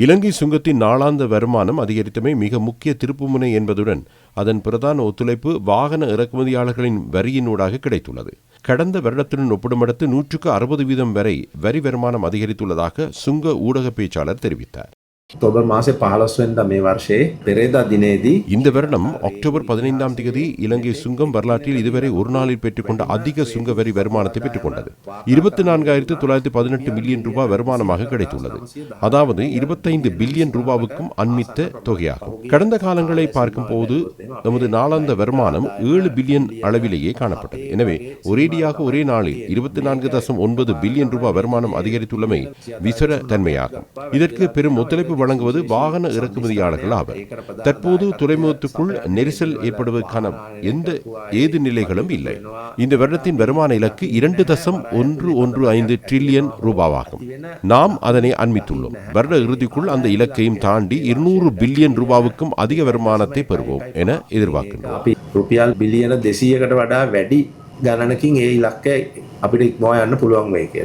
இலங்கை சுங்கத்தின் நாளாந்த வருமானம் அதிகரித்தமை மிக முக்கிய திருப்புமுனை என்பதுடன் அதன் பிரதான ஒத்துழைப்பு வாகன இறக்குமதியாளர்களின் வரியினூடாக கிடைத்துள்ளது. கடந்த வருடத்துடன் ஒப்பிடுமிடத்து 160% வரை வரி வருமானம் அதிகரித்துள்ளதாக சுங்க ஊடக பேச்சாளர் தெரிவித்தார். ඔක්තෝබර් මාසේ 15 වෙනිදා මේ වර්ෂයේ පෙරේදා දිනේදී இந்த வருடம் அக்டோபர் 15ஆம் தேதி இலங்கை சுங்கம் வரலாற்றில் இதுவரை ஒரு நாளில் பெற்றுக்கொண்ட அதிக சுங்க வரி வருமானத்தை பெற்றுக்கொண்டது. 24,918 மில்லியன் ரூபாய் வருமானமாக கிடைத்துள்ளது. அதாவது 25 பில்லியன் ரூபாவுக்கும் அண்மித்த தொகையாகும். கடந்த காலங்களை பார்க்கும் போது நமது நாளாந்த வருமானம் 7 பில்லியன் அளவிலேயே காணப்பட்டது. எனவே ஒரேடியாக ஒரே நாளில் 24.9 பில்லியன் ரூபாய் வருமானம் அதிகரித்துள்ளமை விசேட தன்மையாகும். இதற்கு பெரும் ஒத்துழைப்பு வழங்குவது வாகன இறக்குமதியாளர்கள் ஆவர். தற்போது துறைமுகத்துக்குள் நெரிசல் ஏற்படுவதற்கான ஏது நிலைகளும் இல்லை. இந்த வருடத்தின் வருமான இலக்கு 2.115 டிரில்லியன் ரூபாவாகும். நாம் அதனை அண்மித்துள்ளோம். வருட இறுதிக்குள் அந்த இலக்கையும் தாண்டி 200 பில்லியன் ரூபாவுக்கும் அதிக வருமானத்தை பெறுவோம் என எதிர்பார்க்கின்றோம். රුපියල් බිලියන 200කට වඩා වැඩි ගණනකින් ඒ ඉලක්කය අපිට ඉක්මවා යන්න පුළුවන් වෙයි කියලා.